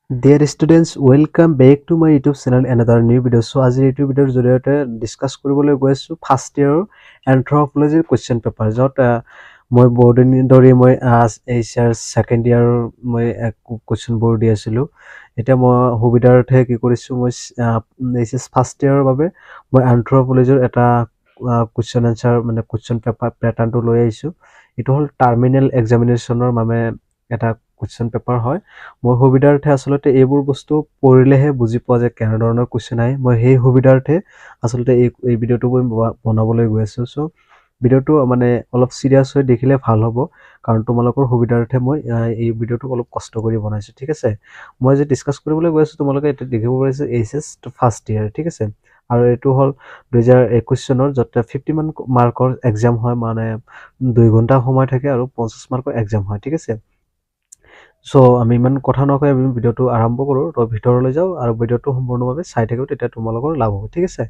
Dear students, welcome back to my YouTube channel another new video. So আজি এইটো ভিডিওৰ জৰিয়তে discuss কৰিবলৈ গৈ আছো ফাৰ্ষ্ট ইয়াৰ এন্থ্ৰোপলজিৰ কোৱেশ্চন পেপাৰ যত মই বৰ্ডিং দৰি মই এইচআৰ সেকেন্ড ইয়াৰ মই কোৱেশ্চন বোৰ দি আছিলো এটা মই সুবিধাৰ্থে কি কৰিছো মই এইচএস ফাৰ্ষ্ট ইয়াৰৰ বাবে মই এন্থ্ৰোপলজিৰ এটা কোৱেশ্চন আনসাৰ মানে কোৱেশ্চন পেপাৰ প্যাটাৰ্নটো লৈ আহিছো এটো হল টাৰ্মিনেল এক্সামিনেশনৰ মানে এটা কোৱেশ্চন পেপাৰ হয় মই সুবিধাৰ্থে আসলতে এইবোৰ বস্তু পঢ়িলেহে বুজি পোৱা যায় কেনে ধৰণৰ কোৱেশ্চন আহে মই সেই সুবিধাৰ্থে আসলতে এই ভিডিওটো মই বনাবলৈ গৈ আছো সো ভিডিওটো মানে অলপ সিৰিয়াস হৈ দেখিলে ভাল হ'ব কাৰণ তোমালোকৰ সুবিধাৰ্থে মই এই ভিডিওটো অলপ কষ্ট কৰি বনাইছো ঠিক আছে মই যে ডিসকাস কৰিবলৈ গৈ আছো তোমালোকে এটা দেখিব পাৰিছে এইচএস ফাৰ্ষ্ট ইয়াৰ ঠিক আছে আৰু এটো হল 2021 চনৰ যত 50 মান মাৰ্কৰ এক্সাম হয় মানে 2 ঘন্টা সময় থাকে আৰু 50 মাৰ্কৰ এক্সাম হয় ঠিক আছে সো আমি ইমান কথা নকয় আমি ভিডিওটো আৰম্ভ কৰো তো ভিতৰলৈ যাও আৰু ভিডিওটো সম্পূৰ্ণভাৱে চাই থাকিও তেতিয়া তোমালোকৰ লাভ হ'ব ঠিক আছে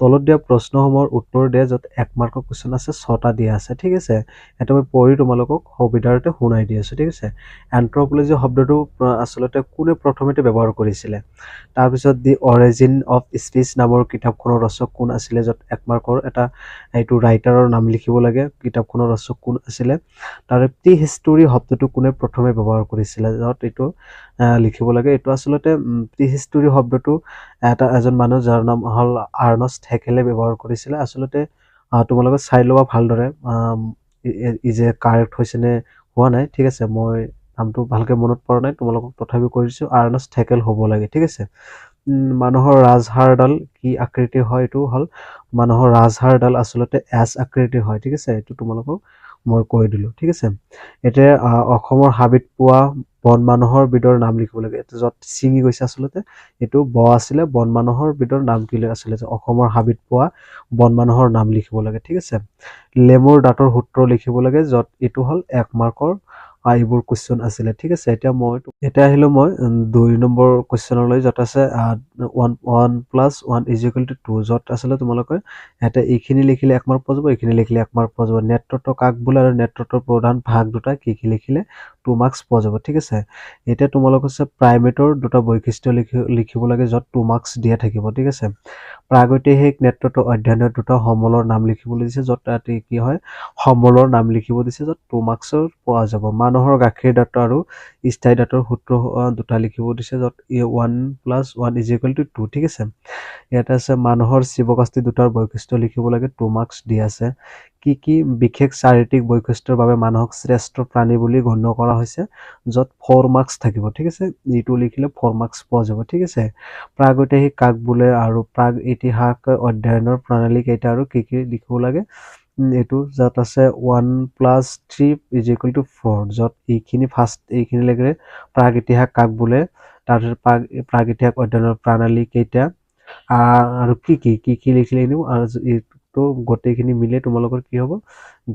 তলত দিয়া প্ৰশ্নসমূহৰ উত্তৰ দিয়া যত 1 মাৰ্কৰ কোৱেশ্চন আছে 6টা দিয়া আছে ঠিক আছে এটা মই পঢ়ি তোমালোকক সুবিধাৰ্থে শুনাই দি আছো ঠিক আছে এন্থ্ৰোপলজি শব্দটো আসলতে কোনে প্ৰথমতে ব্যৱহাৰ কৰিছিল তাৰ পিছত দি অৰিজিন অফ স্পীচ নামৰ কিতাপখনৰ ৰচক কোন আছিল যত 1 মাৰ্কৰ এটা এইটো ৰাইটাৰৰ নাম লিখিব লাগে কিতাপখনৰ ৰচক কোন আছিল তাৰ প্ৰি হিষ্টৰী শব্দটো কোনে প্ৰথমে ব্যৱহাৰ কৰিছিল যত এটো লিখিব লাগে এটো আসলতে প্ৰি হিষ্টৰী শব্দটো এটা এজন মানুহ যাৰ নাম হল আৰ্নষ্ট হেকেলে ব্যৱহাৰ কৰিছিল আসলতে তোমালোকে চাই লবা ভালদৰে ইজে কাৰেক্ট হৈছে নে হোৱা নাই ঠিক আছে মই নামটো ভালকে মনত পৰা নাই তোমালোকক তথাপি কৈছো আৰ্নষ্ট হেকেল হ'ব লাগে ঠিক আছে মানুহৰ ৰাজহাৰডাল কি আকৃতিৰ হয় এটো হল মানুহৰ ৰাজহাৰডাল আসলতে এছ আকৃতিৰ হয় ঠিক আছে এটো তোমালোকক মই কৈ দিলো ঠিক আছে এতে অসমৰ হাবিত পোৱা বন মানুহৰ বিদৰ নাম লিখিব লাগে এতে যত সিঙি গৈছে আসলতে এটো ব আছিলে বন মানুহৰ বিদৰ নাম কি আছিলে অসমৰ হাবিত পোৱা বন মানুহৰ নাম লিখিব লাগে ঠিক আছে লেমুৰ দাঁতৰ সূত্ৰ লিখিব লাগে যত এটো হল 1 মাৰ্কৰ আইবোৰ কোৱেশ্চন আছিল ঠিক আছে এটা আহিলো মই 2 নম্বৰ কোৱেশ্চনলৈ যত আছে 1 + 1 = 2 যত আসলে তোমালোকে এটা এইখিনি লিখিলে 1 মাৰ্ক পোৱা যাব এইখিনি লিখিলে 1 মাৰ্ক পোৱা যাব নেতৃত্ব কাক বোলে আৰু নেতৃত্বৰ প্ৰধান ভাগ দুটা কি লিখিলে 2 মাৰ্কস পোৱা যাব ঠিক আছে এটা তোমালোক আছে প্ৰাইমেটৰ দুটা বৈশিষ্ট্য লিখিব লাগে যত 2 মাৰ্কস দিয়া থাকিব ঠিক আছে প্ৰাগৈতিহাসিক নেতৃত্ব অধ্যয়নৰ দুটা সমলৰ নাম লিখিবলৈ দিছে যত তাতে কি হয় সমলৰ নাম লিখিব দিছে যত 2 মাৰ্কসৰ পোৱা যাব মানুহৰ গাখীৰ দাঁত আৰু স্থায়ী দাঁতৰ সূত্ৰ দুটা লিখিব দিছে যত 1 + 1 = 2 ঠিক আছে ইয়াতে আছে মানুহৰ শিৱকাষ্টি দুটাৰ বৈশিষ্ট্য লিখিব লাগে 2 মাৰ্কস দি আছে কি বিশেষ শাৰীৰিক বৈশিষ্ট্যৰ বাবে মানুহক শ্ৰেষ্ঠ প্ৰাণী বুলি গণ্য কৰা হৈছে যত 4 মাৰ্কস থাকিব ঠিক আছে ইটো লিখিলে 4 মাৰ্কস পোৱা যাব ঠিক আছে প্ৰাগৈতিহাসিক কাক বোলে আৰু প্ৰাগ ইতিহাস অধ্যয়নৰ প্ৰণালী কেইটা আৰু কি লিখিব লাগে এটো যত আছে 1 + 3 = 4 যত এইখিনি ফাৰ্স্ট এইখিনি লাগে প্ৰাগ ইতিহাস কাক বোলে তাৰ প্ৰাগ ইতিহাস অধ্যয়নৰ প্ৰণালী কেইটা আৰু কি লিখিলে নিও আৰু তো গোটেইখিনি মিলে তোমালোকৰ কি হ'ব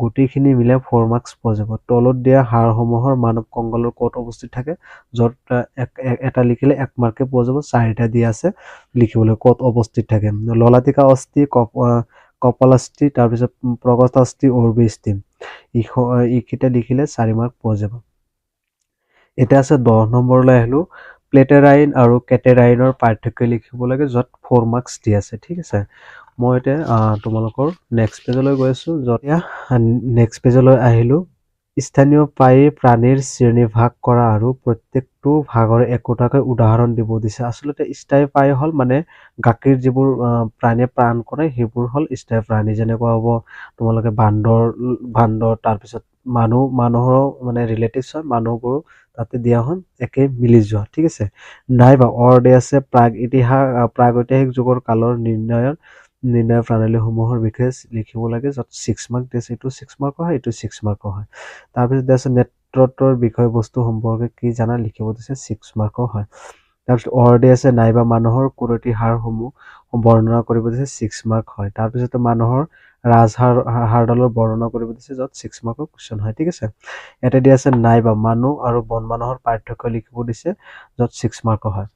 গোটেইখিনি মিলে 4 মাৰ্কস পোৱা যাব তলত দিয়া হাড়সমূহৰ মানৱ কংগলৰ ক'ত অৱস্থিত থাকে যত এটা লিখিলে 1 মাৰ্কে পোৱা যাব চাৰিটা দিয়া আছে লিখিবলৈ ক'ত অৱস্থিত থাকে ললাটিকা অস্থি কপালাস্থি তাৰ পিছত প্ৰগতাস্থি অৰ্বিস্থি ইকিটা লিখিলে 4 মাৰ্ক পোৱা যাব এটা আছে 10 নম্বৰলৈ আহিলো প্লেটেৰাইন আৰু কেটেৰাইনৰ পাৰ্থক্য লিখিব লাগে যত 4 মাৰ্কস দি আছে ঠিক আছে মই এতিয়া তোমালোকৰ নেক্সট পেজলৈ গৈ আছো যত নেক্সট পেজলৈ আহিলো স্থানীয় প্ৰাণীৰ শ্ৰেণী ভাগ কৰা আৰু প্ৰত্যেকটো ভাগৰ একোটাকৈ উদাহৰণ দিব দিছে আসলতে স্থায়ী প্ৰাণী হল মানে গাখীৰ যিবোৰ প্ৰাণীয়ে প্ৰাণ কৰে সেইবোৰ হল স্থায়ী প্ৰাণী যেনেকুৱা হ'ব তোমালোকে বান্দৰ তাৰ পিছত মানুহৰ মানে ৰিলেটিভছ হয় মানুহবোৰ তাতে দিয়া হল একে মিলি যোৱা ঠিক আছে নাইবা অৰ্ডে আছে প্ৰাগৈতিহাসিক যুগৰ কালৰ নিৰ্ণয় প্ৰণালীসমূহৰ বিষয়ে লিখিব লাগে যত 6 মাৰ্ক দিছে এটো 6 মাৰ্কৰ হয় এটো 6 মাৰ্কৰ হয় তাৰ পিছত আছে নেতৃত্বৰ বিষয়বস্তু সম্পৰ্কে কি জানা লিখিব দিছে 6 মাৰ্কৰ হয় তাৰ পিছত অৰ্ডে আছে নাইবা মানুহৰ কুৰতি হাড়সমূহ বৰ্ণনা কৰিব দিছে 6 মাৰ্ক হয়। তাৰপিছতে মানুহৰ ৰাজহাড়ডালৰ বৰ্ণনা কৰিব দিছে য'ত 6 মাৰ্কৰ কুৱেশ্যন হয়, ঠিক আছে। ইয়াতে দিয়া আছে নাইবা মানুহ আৰু বন মানুহৰ পাৰ্থক্য লিখিব দিছে য'ত 6 মাৰ্কৰ হয়।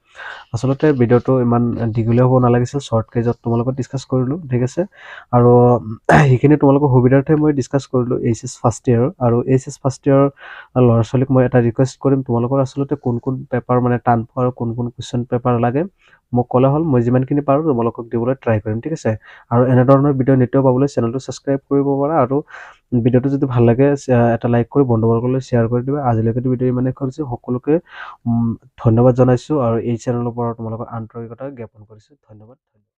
আচলতে ভিডিঅ'টো ইমান দীঘলীয়া হ'ব নালাগিছিল, শ্বৰ্টকৈ য'ত তোমালোকক ডিছকাছ কৰিলোঁ, ঠিক আছে। আৰু সেইখিনি তোমালোকৰ সুবিধাৰ্থে মই ডিছকাছ কৰিলোঁ এইচএছ ফাৰ্ষ্ট ইয়েৰৰ। আৰু এইচএছ ফাৰ্ষ্ট ইয়েৰৰ ল'ৰা ছোৱালীক মই এটা ৰিকুৱেষ্ট কৰিম, তোমালোকৰ আচলতে কোন পেপাৰ মানে টান পোৱা আৰু কোন কুৱেশ্যন পেপাৰ লাগে মোক ক'লে হ'ল, মই যিমানখিনি পাৰোঁ তোমালোকক দিবলৈ ট্ৰাই কৰিম, ঠিক আছে। আৰু এনেধৰণৰ ভিডিঅ' নিশ্চয় পাবলৈ চেনেলটো ছাবস্ক্ৰাইব কৰিব পাৰা। আৰু ভিডিঅ'টো যদি ভাল লাগে এটা লাইক কৰি বন্ধুবৰ্গলৈ শ্বেয়াৰ কৰি দিবা। আজিলৈকে ভিডিঅ' ইমানেই কৰিছোঁ, সকলোকে ধন্যবাদ জনাইছোঁ আৰু এই চেনেলৰ পৰা তোমালোকৰ আন্তৰিকতা জ্ঞাপন কৰিছোঁ। ধন্যবাদ।